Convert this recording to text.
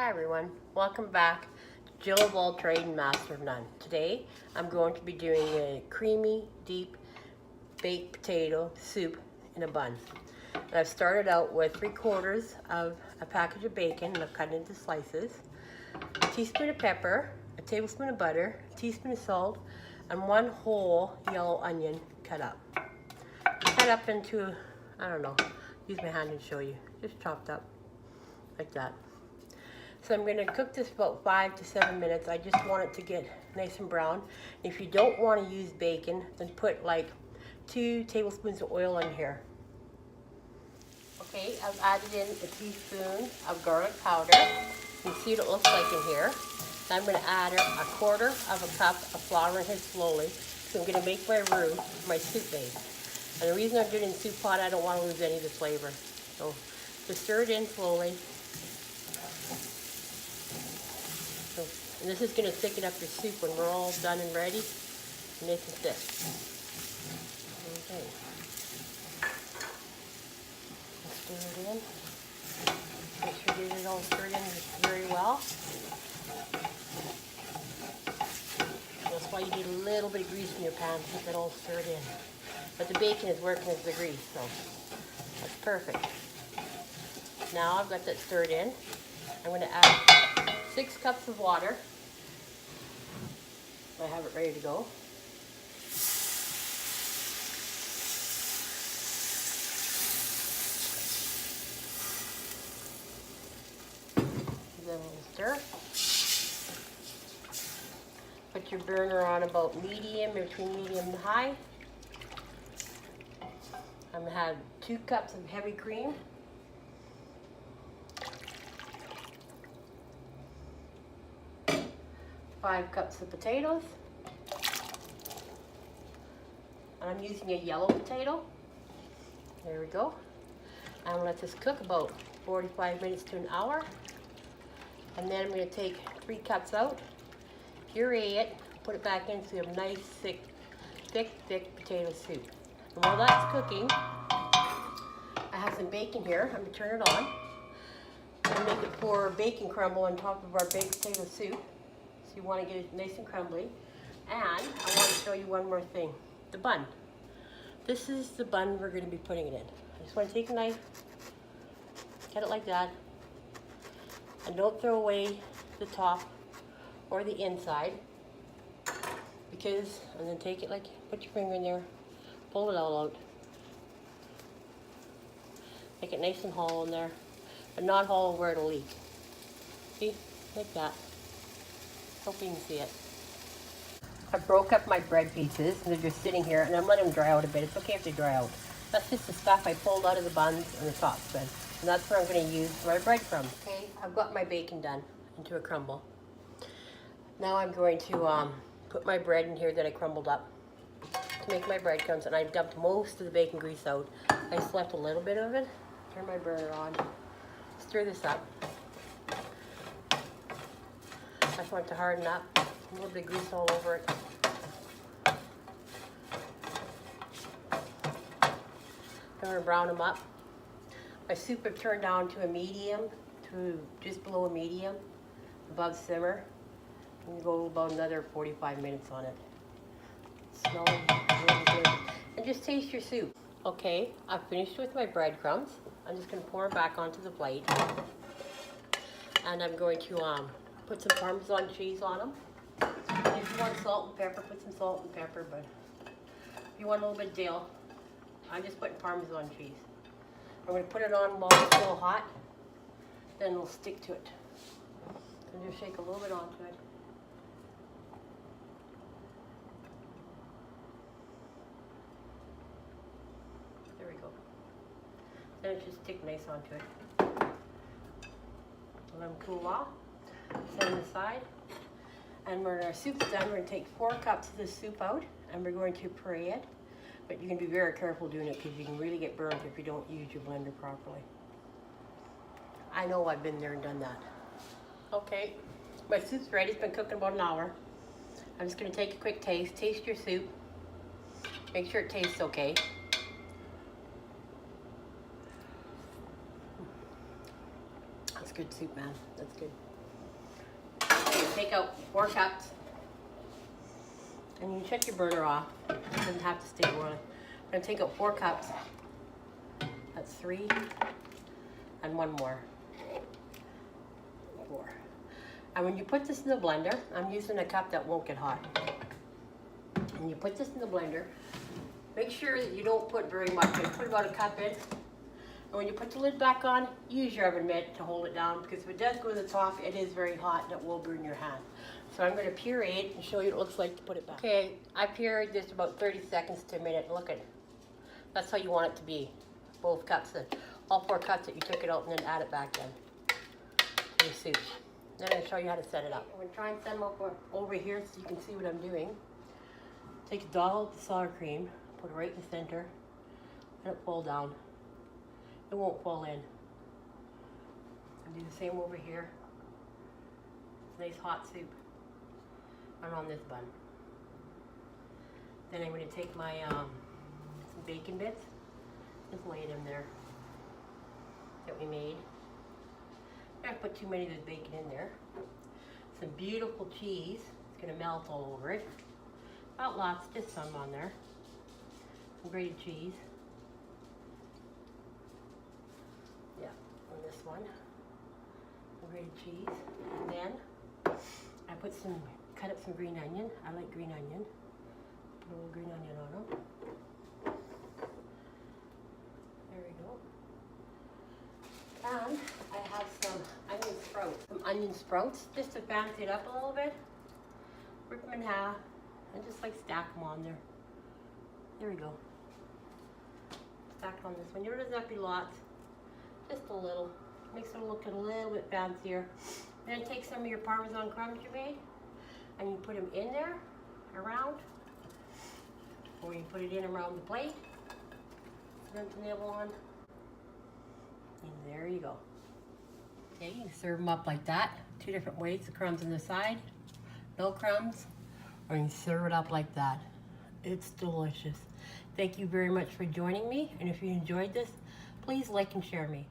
Hi everyone, welcome back to Jill of All Trade and Master of None. Today I'm going to be doing a creamy, deep baked potato soup in a bun. And I've started out with 3/4 of a package of bacon and I've cut it into slices, a teaspoon of pepper, a tablespoon of butter, a teaspoon of salt, and 1 whole yellow onion cut up. Cut up into, I don't know, use my hand and show you, just chopped up like that. So I'm going to cook this about 5 to 7 minutes. I just want it to get nice and brown. If you don't want to use bacon, then put like 2 tablespoons of oil in here. Okay, I've added in a teaspoon of garlic powder. You can see what it looks like in here. Now I'm going to add 1/4 of a cup of flour in here slowly. So I'm going to make my roux, my soup base. And the reason I'm doing it in soup pot, I don't want to lose any of the flavor. So just stir it in slowly. And this is going to thicken up your soup when we're all done and ready. Nice and thick. Okay. Stir it in. Make sure you get it all stirred in very well. That's why you need a little bit of grease in your pan to get it all stirred in. But the bacon is working as the grease, so that's perfect. Now I've got that stirred in. I'm going to add 6 cups of water. I have it ready to go. Then we'll stir. Put your burner on about medium, between medium and high. I'm going to have 2 cups of heavy cream. 5 cups of potatoes. And I'm using a yellow potato. There we go. I'm gonna let this cook about 45 minutes to an hour. And then I'm gonna take 3 cups out, puree it, put it back in so you have nice, thick potato soup. And while that's cooking, I have some bacon here. I'm gonna turn it on. I'm gonna make it pour bacon crumble on top of our baked potato soup. You want to get it nice and crumbly. And I want to show you one more thing. The bun. This is the bun we're going to be putting it in. I just want to take a knife, cut it like that, and don't throw away the top or the inside, and then take it like, put your finger in there, pull it all out. Make it nice and hollow in there, but not hollow where it'll leak. See, like that. Hope you can see it. I broke up my bread pieces and they're just sitting here and I'm letting them dry out a bit. It's okay if they dry out. That's just the stuff I pulled out of the buns and the top spread. And that's what I'm going to use for my breadcrumbs. Okay, I've got my bacon done into a crumble. Now I'm going to put my bread in here that I crumbled up to make my breadcrumbs, and I dumped most of the bacon grease out. I just left a little bit of it. Turn my burner on. Stir this up. I just want it to harden up. A little bit of grease all over it. I'm going to brown them up. My soup I've turned down to a medium, to just below a medium, above simmer. I'm going to go about another 45 minutes on it. Smells really good. And just taste your soup. Okay, I've finished with my breadcrumbs. I'm just going to pour them back onto the plate. And I'm going to put some Parmesan cheese on them. If you want salt and pepper, put some salt and pepper, but if you want a little bit of dill, I'm just putting Parmesan cheese. I'm going to put it on while it's still hot, then it'll stick to it. So just shake a little bit onto it. There we go. Then it should stick nice onto it. Let them cool off. Set them aside. And when our soup's done, we're going to take 4 cups of the soup out and we're going to puree it. But you can be very careful doing it because you can really get burnt if you don't use your blender properly. I know, I've been there and done that. Okay, my soup's ready. It's been cooking about an hour. I'm just going to take a quick taste. Taste your soup. Make sure it tastes okay. That's good soup, man. That's good. take out 4 cups. And you check your burner off. It doesn't have to stay boiling. I'm gonna take out 4 cups. That's 3. And 1 more. 4. And when you put this in the blender, I'm using a cup that won't get hot. And you put this in the blender, make sure that you don't put very much. You put about a cup in. And when you put the lid back on, use your oven mitt to hold it down, because if it does go to the top, it is very hot and it will burn your hand. So I'm going to puree it and show you what it looks like to put it back. Okay, I pureed this about 30 seconds to a minute. Look at it. That's how you want it to be. Both cups, all 4 cups that you took it out and then add it back in to the soup. Then I'm going to show you how to set it up. I'm going to try and set them up over here so you can see what I'm doing. Take a dollop of sour cream, put it right in the center, let it fall down. It won't fall in. And do the same over here. It's a nice hot soup. And on this bun. Then I'm going to take my some bacon bits, just lay them there that we made. I'm not put too many of this bacon in there. Some beautiful cheese. It's going to melt all over it. Not lots, just some on there. Some grated cheese. Yeah, on this one. Some grated cheese. And then I put some, cut up some green onion. I like green onion. Put a little green onion on them. There we go. And I have some onion sprouts. Some onion sprouts, just to fancy it up a little bit. Rip them in half. And just like stack them on there. There we go. Stack on this one. There doesn't have to be lots. Just a little. Makes it look a little bit fancier. Then take some of your Parmesan crumbs you made and you put them in there, around. Or you put it in around the plate. For them to nibble on. And there you go. Okay, you can serve them up like that. 2 different ways. The crumbs on the side. No crumbs. Or you can serve it up like that. It's delicious. Thank you very much for joining me. And if you enjoyed this, please like and share me.